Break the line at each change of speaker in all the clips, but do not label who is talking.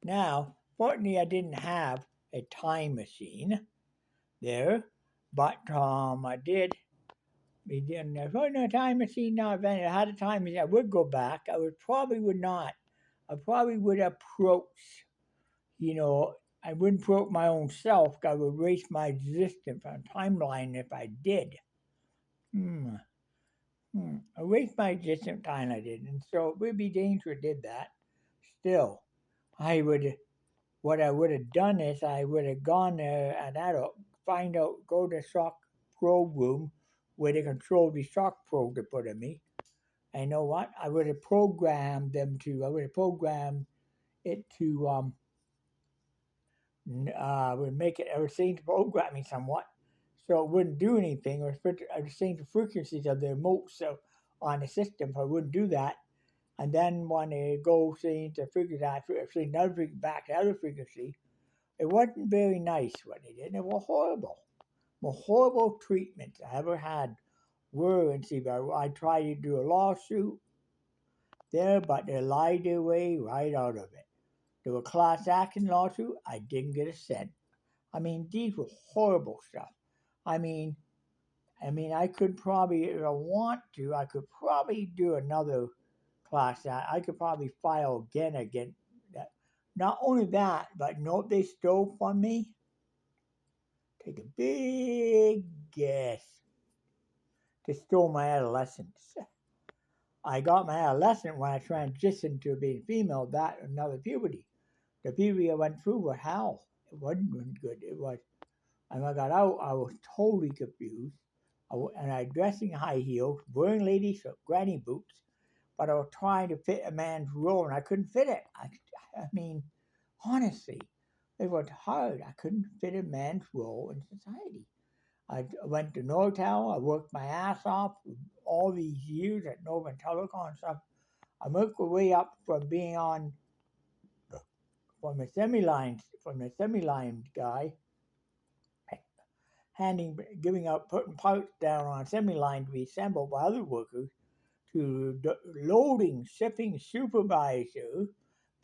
Now, fortunately, I didn't have a time machine there, but I did. We didn't. If I had a time machine now, if I had a time machine, I would go back. I would probably would not. I probably would approach. You know, I wouldn't approach my own self. I would waste my existence on timeline if I did. Hmm. I waste my existence time. I did, and so it would be dangerous. Did that. Still, I would. What I would have done is I would have gone there and I'd find out, go to the shock probe room where they control the shock probe to put in me. And you know what? I would have programmed them to, I would have programmed it to, would make it, I would change the programming somewhat so it wouldn't do anything, or I would change the frequencies of the remote so on the system, so I wouldn't do that. And then when they go change the frequency, I change another frequency back to other frequency. It wasn't very nice what they did. It was horrible. The horrible treatments I ever had were in Seabury. I tried to do a lawsuit there, but they lied their way right out of it. There was a class action lawsuit. I didn't get a cent. I mean, these were horrible stuff. I mean, I could probably, if I want to, I could probably do another class action. I could probably file again against that. Not only that, but you know what they stole from me? Take a big guess. They stole my adolescence. I got my adolescence when I transitioned to being female, that another puberty. The puberty I went through was hell. It wasn't good. It was, and when I got out, I was totally confused. And I was dressing high heels, wearing ladies' granny boots, but I was trying to fit a man's role, and I couldn't fit it. I mean, honestly, it was hard. I couldn't fit a man's role in society. I went to Nortel. I worked my ass off all these years at Northern Telecom and stuff. I worked my way up from being on from the semi line guy, giving up, putting parts down on a semi line to be assembled by other workers, to loading, shipping supervisor.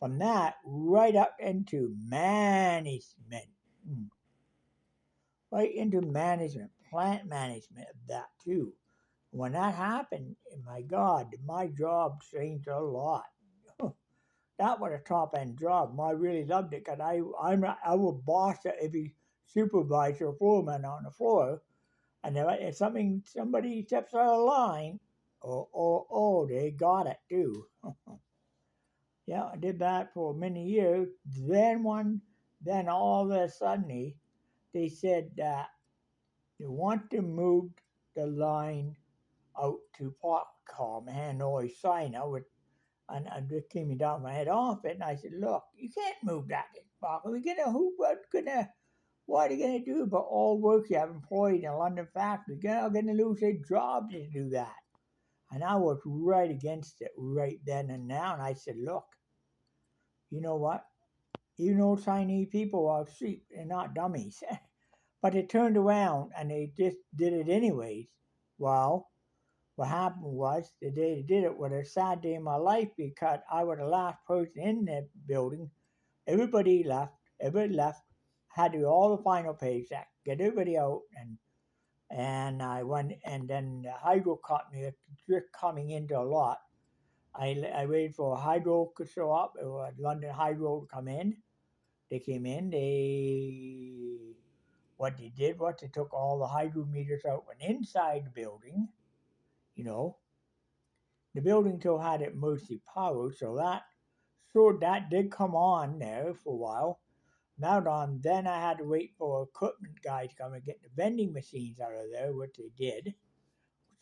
From that, right up into management. Right into management, plant management of that too. When that happened, my God, my job changed a lot. That was a top end job. I really loved it because I was boss at every supervisor or foreman on the floor. And if somebody steps out of line, they got it too. Yeah, I did that for many years. Then all of a sudden, they said that they want to move the line out to Foxcom, Hanoi, China, and just came me down my head off it. And I said, look, you can't move that to Foxcom. What are you gonna do about all work you have employed in a London factory? You're gonna lose their jobs to do that. And I was right against it right then and now. And I said, look, you know what? You know Chinese people are sheep, they're not dummies. But they turned around and they just did it anyways. Well, what happened was the day they did it was a sad day in my life because I was the last person in that building. Everybody left, had to do all the final paycheck, get everybody out, and I went, and then the hydro company just coming into a lot. I waited for hydro to show up. It was London Hydro to come in. They came in. What they did was they took all the hydro meters out and inside the building. You know, the building still had emergency power, that did come on there for a while. Now on, then I had to wait for equipment guys to come and get the vending machines out of there, which they did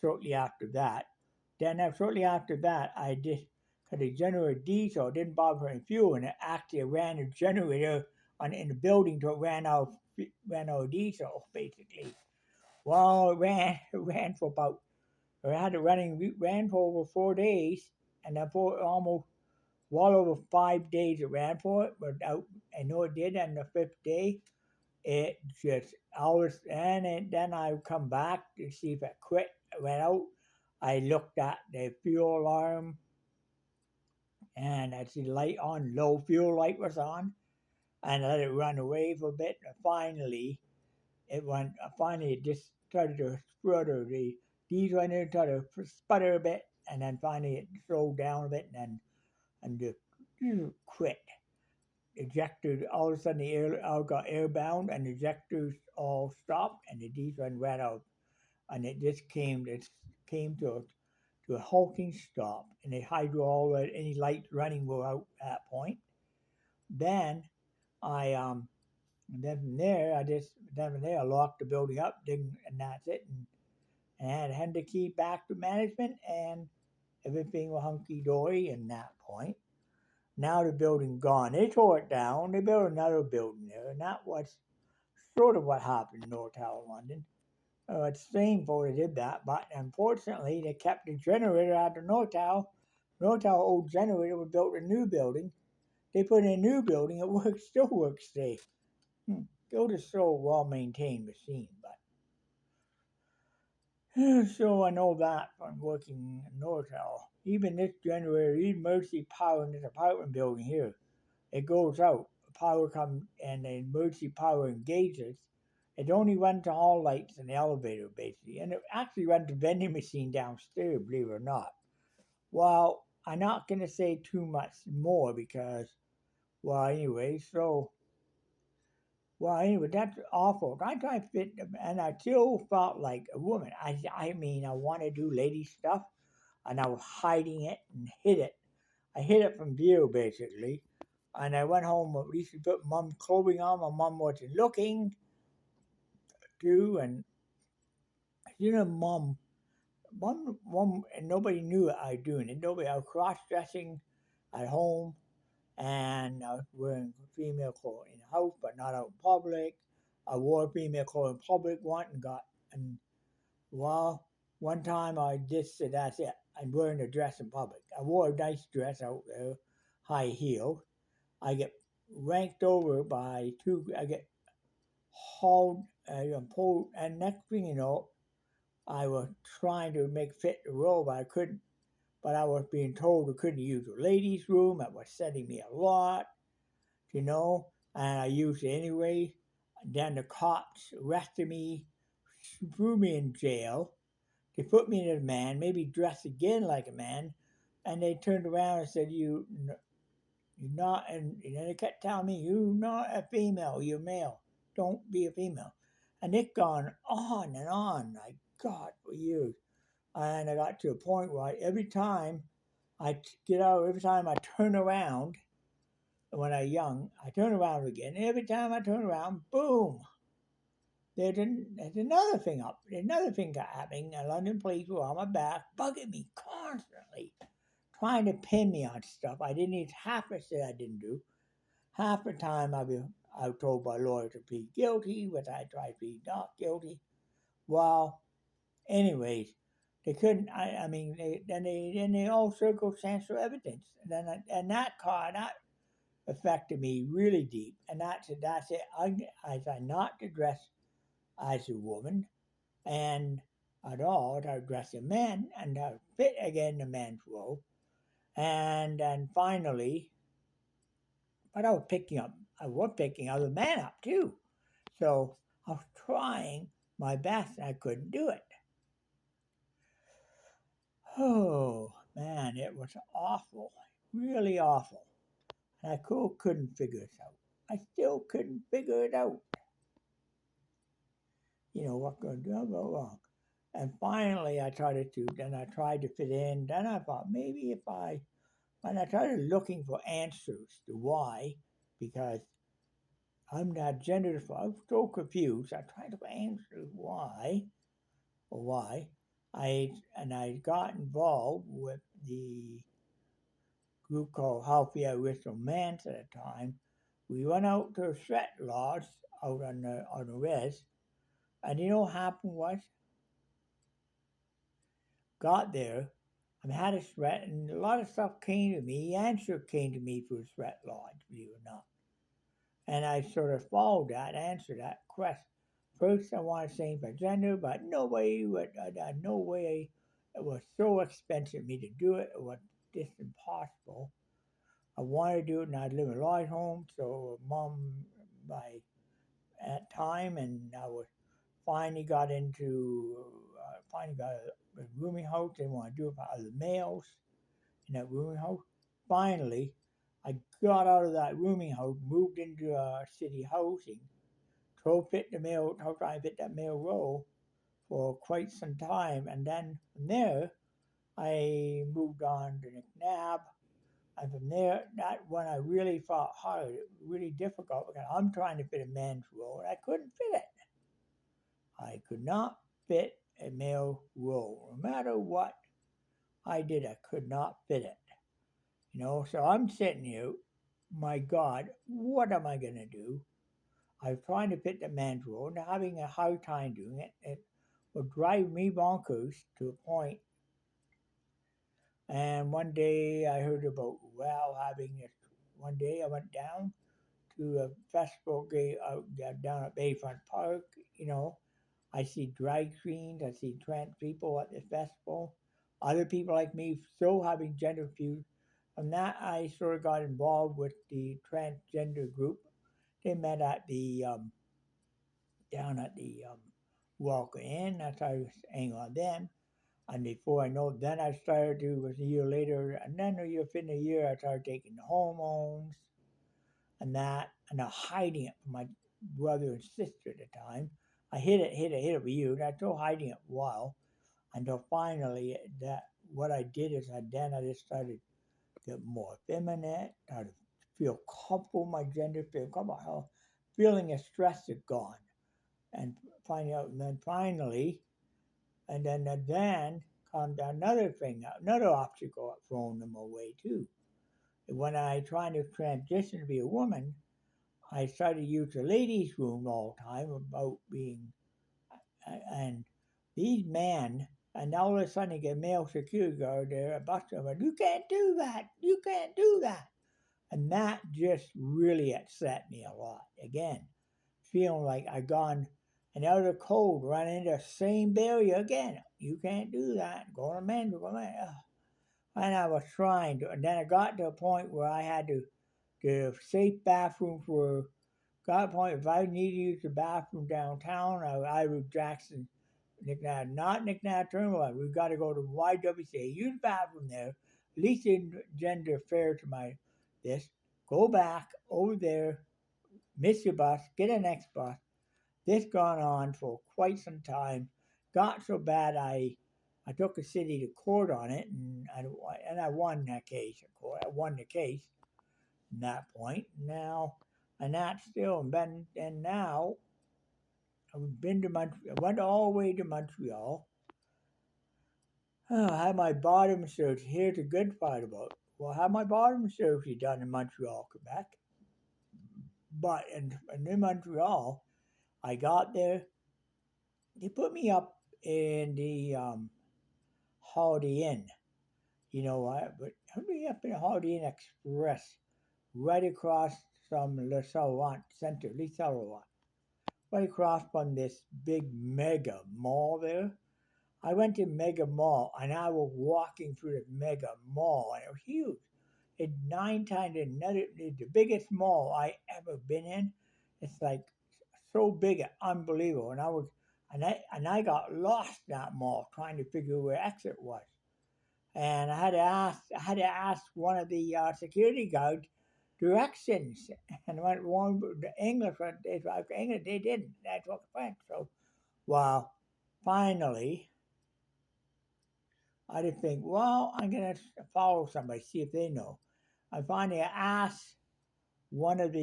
shortly after that. Shortly after that, I just, because the generator diesel didn't bother any fuel, and it actually ran a generator in the building till it ran out of diesel, basically. Well, it ran for about, ran for over 4 days, and then for almost well over 5 days it ran for it, but I know it did. And the fifth day, it just then I would come back to see if it quit. It went out. I looked at the fuel alarm, and I see the light on, low fuel light was on, and I let it run away for a bit. And finally, it went. Finally, it just started to sputter. The diesel engine started to sputter a bit, and then finally it slowed down a bit, and just quit. Ejected. All of a sudden, the air all got airbound, and the ejectors all stopped, and the diesel engine ran out, and it just came. It came to a halting stop, and the hydro all any lights running were out at that point. Then I and then from there I locked the building up, didn't, and that's it, and had the key back to management, and everything was hunky dory in that point. Now the building gone. They tore it down. They built another building there, and that was sort of what happened in North Tower, London. It's shameful they did that, but unfortunately they kept the generator out of North Tower. North Tower old generator was built a new building. They put in a new building. It works, still works today. Built a so well maintained machine, but so I know that from working in North Tower. Even this generator, even emergency power in this apartment building here, it goes out. Power comes and the emergency power engages. It only runs to hall lights in the elevator, basically. And it actually runs the vending machine downstairs, believe it or not. Well, I'm not going to say too much more because, well, anyway, that's awful. I try to fit, and I still felt like a woman. I mean, I want to do lady stuff, and I was hiding it and hid it. I hid it from view, basically. And I went home, at least to put mom's clothing on. My mom wasn't looking, too. And, mom, and nobody knew I was doing it. Nobody, I was cross dressing at home, and I was wearing female clothes in the house, but not out in public. I wore female clothes in public once and well, one time I just said, that's it. I'm wearing a dress in public. I wore a nice dress out there, high heeled. I get ranked over by two, I get hauled, pulled, and next thing you know, I was trying to make fit the role, but I couldn't. But I was being told I couldn't use the ladies' room. It was setting me a lot, and I used it anyway. Then the cops arrested me, threw me in jail. They put me in a man, maybe dressed again like a man, and they turned around and said, you're not," and they kept telling me, "You're not a female, you're male. Don't be a female." And it gone on and on, like God, for years. And I got to a point where every time every time I turn around, when I was young, I turn around again. And every time I turn around, boom, there's another thing up. There's another thing happening. The London police were on my back, bugging me constantly, trying to pin me on stuff I didn't even half I said I didn't do. Half the time I was told by lawyers to plead guilty, which I tried to plead not guilty. Well, anyways, they couldn't. I mean, then they all circumstantial evidence, and that affected me really deep. And that's it. I try not to dress as a woman, and at all to dress a man and to fit again the man's role. And then finally, but I was picking other men up too. So I was trying my best and I couldn't do it. Oh man, it was awful, really awful. And I couldn't figure it out. I still couldn't figure it out. What could go wrong? And finally, then I tried to fit in. Then I thought maybe and I started looking for answers to why, because I'm not gender. I'm so confused. I tried to answer why. I got involved with the group called Healthy Irish Romance at the time. We went out to a sweat lodge out on the res, and what happened was, got there, I had a sweat, and a lot of stuff came to me. The answer came to me through a sweat lodge, believe it or not. And I sort of followed that, answered that quest. First, I wanted to change my gender, but no way, it was so expensive for me to do it. It was just impossible. wanted to do it, and I live in a large home, so mom by at time, and I was finally got into finally got a rooming house. They want to do it for other males in that rooming house. Finally, I got out of that rooming house, moved into city housing, drove fit the mail, trying to fit that mail roll for quite some time, and then from there I moved on to McNabb. And from there, that when I really fought hard, really difficult, because I'm trying to fit a man's role, and I couldn't fit it. I could not fit a male role. No matter what I did, I could not fit it. So I'm sitting here, my God, what am I going to do? I'm trying to fit the man's role and having a hard time doing it. It would drive me bonkers to a point. And one day I heard about having this. One day I went down to a festival down at Bayfront Park. I see drag queens, I see trans people at the festival. Other people like me still having gender feuds. From that, I sort of got involved with the transgender group. They met at the down at the Walker Inn. That's how I was hanging on them. And before I know it, then I started to, was a year later, and then within a year, I started taking the hormones and that, and I'm hiding it from my brother and sister at the time. I hid it for years, and I was still hiding it for a while, until finally, that what I did is I just started to get more feminine, started to feel comfortable with my gender, feel comfortable how feeling of stress is gone, and finding out, and then finally, and then comes another thing, another obstacle thrown in my way too. When I tried to transition to be a woman, I started to use the ladies' room all the time about being, and these men, and all of a sudden you get a male security guard there, busting them, you can't do that, you can't do that. And that just really upset me a lot. Again, feeling like I gone and out of the cold, run into the same barrier again. You can't do that. Go to men, go to men. And I was trying to, and then I got to a point where I had to, the safe bathrooms were, got a point if I needed to use the bathroom downtown, I would Jackson, not McNabb Terminal. We've got to go to YWCA, use the bathroom there, at least in gender fair to my this. Go back over there, miss your bus, get a next bus. This gone on for quite some time. Got so bad I took the city to court on it, and I won that case. Of course, I won the case from that point. Now, and that's still been. And now I've been to Montreal. I went all the way to Montreal. I had my bottom surgery. Here's a good part about it. Well, I had my bottom surgery done in Montreal, Quebec. But in Montreal, I got there. They put me up in the Holiday Inn. But put me up in the Holiday Inn Express, right across from Le Salon Center, Le Salon, right across from this big mega mall there. I went to Mega Mall, and I was walking through the Mega Mall, and it was huge. It's 9 times the biggest mall I ever been in. It's like so big, unbelievable. And I got lost in that mall trying to figure where exit was. And I had to ask one of the security guards directions, and went one English. English they didn't. They spoke French. So, well, finally, I did think, well, I'm gonna follow somebody, see if they know. I finally asked I went and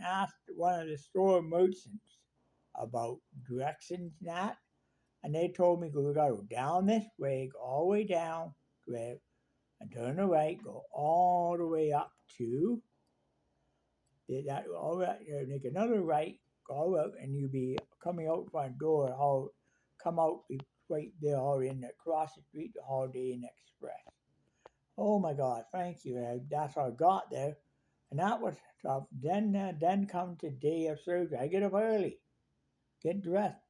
asked one of the store merchants about directions and that, and they told me we gotta go down this way, go all the way down, and turn the right, go all the way up to that, all right, make another right, go out, and you'll be coming out front door, come out right there, or across the street, the Holiday Inn Express. Oh my God, thank you. That's how I got there. And that was tough. Then come the day of surgery. I get up early, get dressed,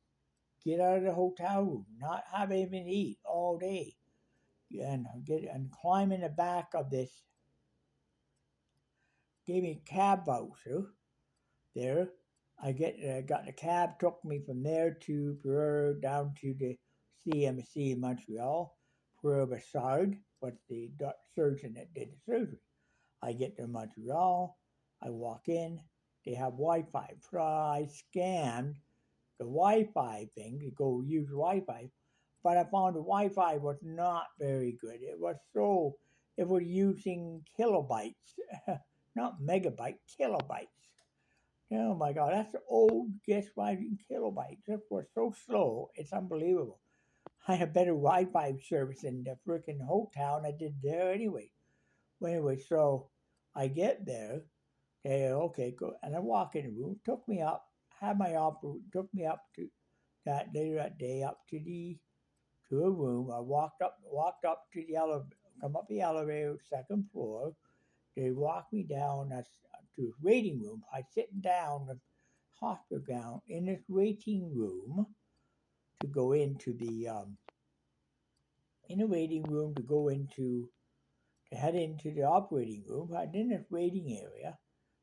get out of the hotel room, not have anything to eat all day, and climb in the back of this. gave me a cab voucher there. Got the cab, took me from there to Pereira down to the CMC in Montreal. Pereira Bessard was the surgeon that did the surgery. I get to Montreal, I walk in, they have Wi-Fi. So I scanned the Wi-Fi thing to go use Wi-Fi, but I found the Wi-Fi was not very good. It was using kilobytes, not megabyte, kilobytes. Oh my God, that's old guess writing kilobytes. It was so slow, it's unbelievable. I had better Wi-Fi service in the freaking hotel than I did there anyway. Well, anyway, so I get there. Okay, go, and I walk in the room. Took me up. Had my opera. Took me up to that day up to a room. I walked up to the elevator. Come up the elevator, second floor. They walk me down to a waiting room. I sit down in the hospital gown in this waiting room to go into the in the waiting room to head into the operating room. I in this waiting area,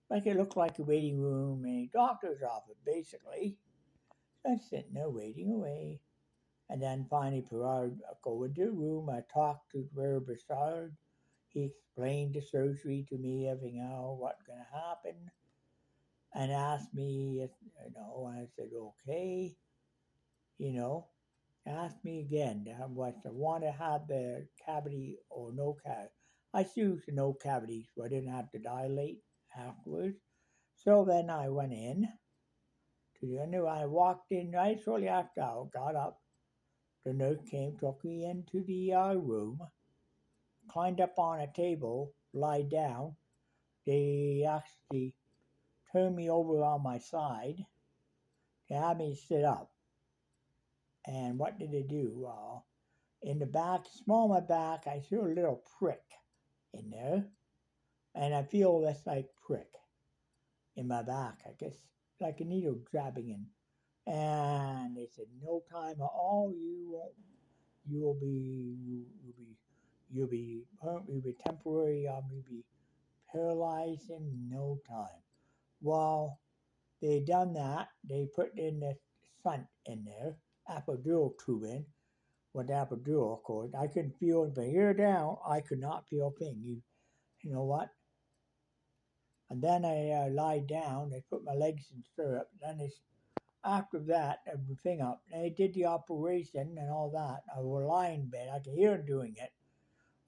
like it looked like a waiting room in a doctor's office, basically. So I'm sitting there waiting away. And then finally, Perard, I go into the room. I talked to Pierre Bessard. He explained the surgery to me, everything out, what's going to happen, and asked me, and I said, okay, you know, asked me again what I want to have the cavity or no cavity. I choose the no cavity so I didn't have to dilate afterwards. So then I went in to the under. I walked in right shortly after I got up. The nurse came, took me into the room, climbed up on a table, lied down. They actually turned me over on my side to have me sit up. And what did they do? Well, in the back, small of my back, I feel a little prick in there. And I feel this like prick in my back, I guess, like a needle jabbing in. And they said, no time at all, you'll be, you'll be temporary, you'll be paralyzed in no time. Well, they done that. They put in the shunt in there, epidural tube in, with the epidural, of course. I couldn't feel it, but here down, I could not feel a thing. You know what? And then I lied down. They put my legs in stirrup. Then after that, everything up. They did the operation and all that. I was lying in bed. I could hear them doing it.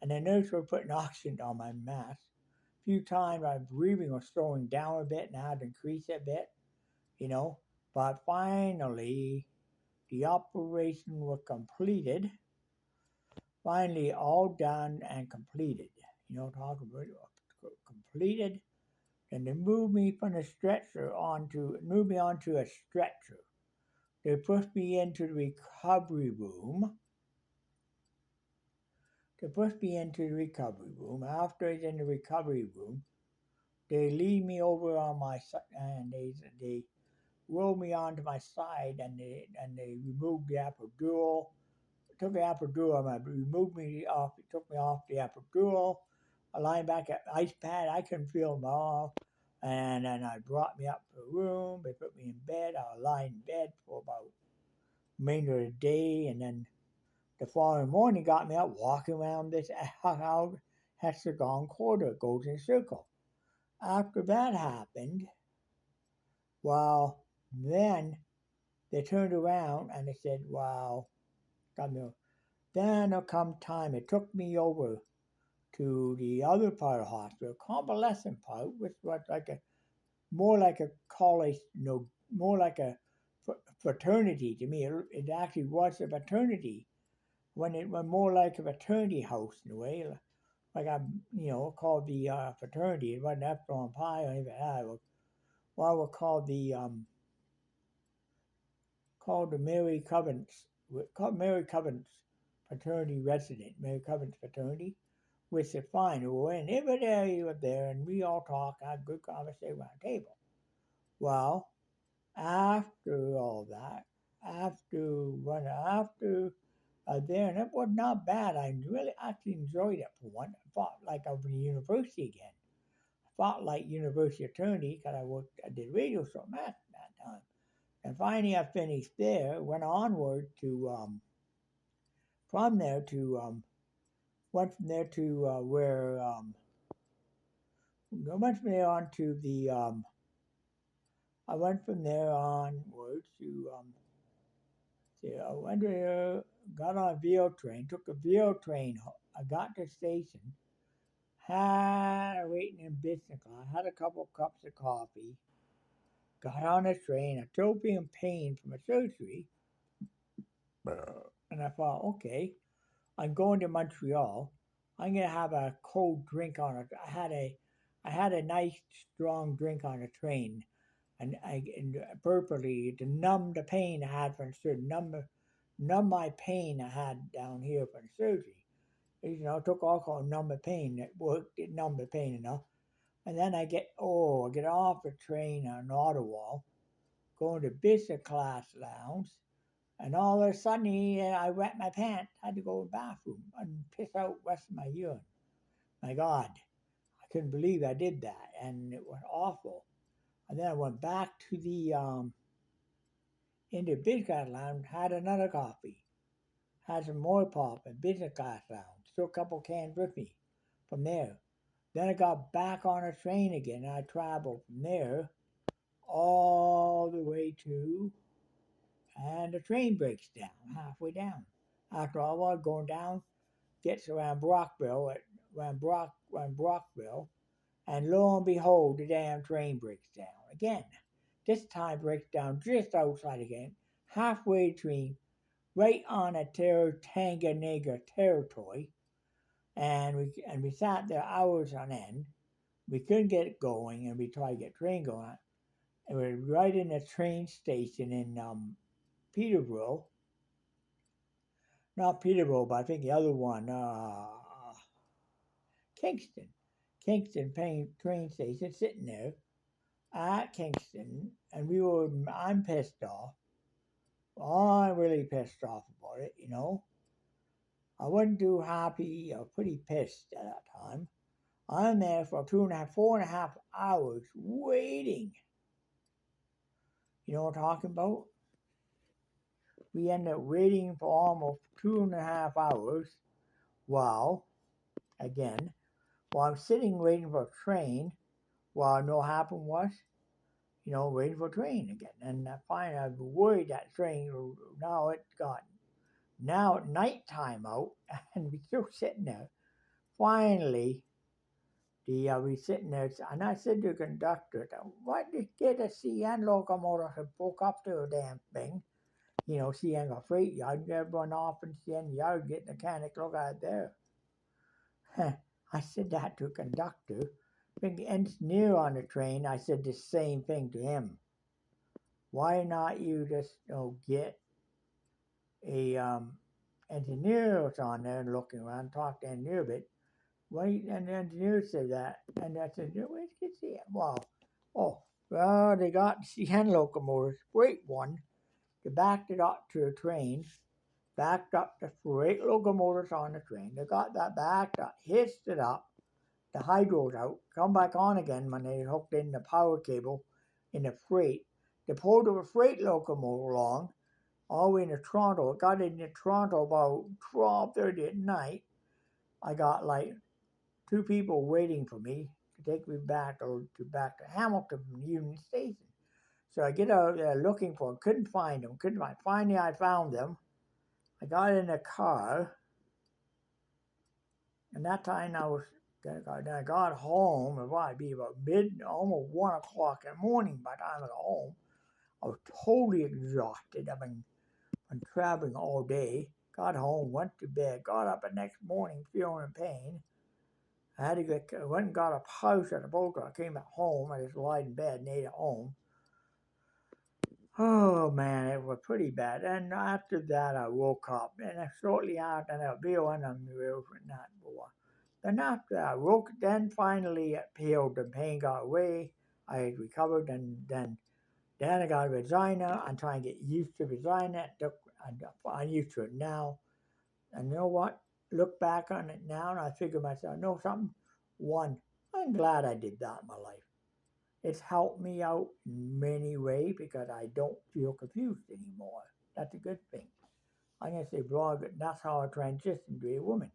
And the nurse were putting oxygen on my mask. A few times my breathing was slowing down a bit and I had to increase it a bit, you know. But finally, the operation was completed. Finally, all done and completed. You know, talking about completed. And they moved me from the stretcher moved me onto a stretcher. They pushed me into the recovery room. They pushed me into the recovery room. After I was in the recovery room, they leaned me over on my side and they rolled me onto my side and they removed the epidural. Took the epidural, removed me off. Took me off the epidural. I lying back at the ice pad. I couldn't feel them all. And then I brought me up to the room. They put me in bed. I was lying in bed for about the remainder of the day, and then the following morning got me up walking around this hexagon corridor, goes in a circle. After that happened, well, then they turned around and they said, "Wow, got me." Then there come time. It took me over to the other part of the hospital, convalescent part, which was like a more like a college, more like a fraternity to me. It actually was a fraternity when it was more like a fraternity house in a way. Like called the fraternity. It wasn't Epsilon Pi or anything like that. Well, we called the Mary Covens, called Mary Covens fraternity resident, Mary Covens fraternity, which is fine. We went in every day you were there, and we all talked, had good conversation around the table. Well, after all that, after there, and it was not bad. I really actually enjoyed it for one. I felt like I was in university again. Spotlight University attorney because I did radio show that time. And finally, I finished there. Went onward to from there to went from there to where I went from there on to the I went from there onwards to I went there, got on a VO train, took a VO train. I got to the station, had a waiting in business class, had a couple cups of coffee, got on the train. I still being pain from a surgery, and I thought, okay, I'm going to Montreal. I'm gonna have a cold drink on it. I had a nice strong drink on a train, and purposely to numb the pain I had from the surgery, numb my pain I had down here from the surgery. I took alcohol to numb the pain. It worked. It numbed the pain enough. And then I get off the train on Ottawa, going to business class lounge, and all of a sudden I wet my pants. I had to go to the bathroom and piss out rest of my urine. My God, I couldn't believe I did that, and it was awful. And then I went back to the into business class lounge, had another coffee, had some more pop in business class lounge, took a couple cans with me from there. Then I got back on a train again, and I traveled from there all the way to, and the train breaks down halfway down. After all, I was going down, gets around Brockville, around Brockville, and lo and behold, the damn train breaks down again. This time breaks down just outside again, halfway between, right on a Tanganyika territory, and we sat there hours on end. We couldn't get it going, and we tried to get a train going. And we were right in the train station in Peterborough. Not Peterborough, but I think the other one, Kingston. Kingston train station, sitting there at Kingston, and I'm pissed off. I'm really pissed off about it. I wasn't too happy or pretty pissed at that time. I'm there for 4.5 hours waiting. You know what I'm talking about? We ended up waiting for almost 2.5 hours while I'm sitting waiting for a train, while no happened was, waiting for a train again. And finally, I was worried that train, now at nighttime out, and we still sitting there. Finally, we sitting there, and I said to the conductor, "Why did you get a CN locomotive to book up to a damn thing? CN got freight yard, you gotta run off in CN yard, get the mechanic look at it there." I said that to a conductor. The engineer on the train, I said the same thing to him. Why not you just get a engineer on there and looking around, talk to the engineer a bit. And the engineer said that, and I said, where'd you get CN? Well, they got CN locomotives, great one. They backed it up to a train, backed up the freight locomotives on the train. They got that backed up, hitched it up, the hydro's out, come back on again when they hooked in the power cable in the freight. They pulled a freight locomotive along, all the way into Toronto. It got into Toronto about 12:30 at night. I got like 2 people waiting for me to take me back to Hamilton from Union Station. So I get out there looking for them, couldn't find them. Finally, I found them. I got in a car, and that time I got home. It would be about almost 1 o'clock in the morning by the time I got home. I was totally exhausted. I've been traveling all day. Got home, went to bed, got up the next morning feeling in pain. I went and got a pouch at the boat. I came back home. I just lied in bed and ate at home. Oh man, it was pretty bad. And after that, I woke up, and shortly after, I feel and that boy. Then after I woke, then finally it healed. The pain got away. I had recovered, and then I got a vagina. I'm trying to get used to vagina. I'm used to it now. And you know what? Look back on it now, and I figure myself, know something? One, I'm glad I did that in my life. It's helped me out in many ways because I don't feel confused anymore. That's a good thing. I'm going to say, bro, that's how I transitioned to a woman.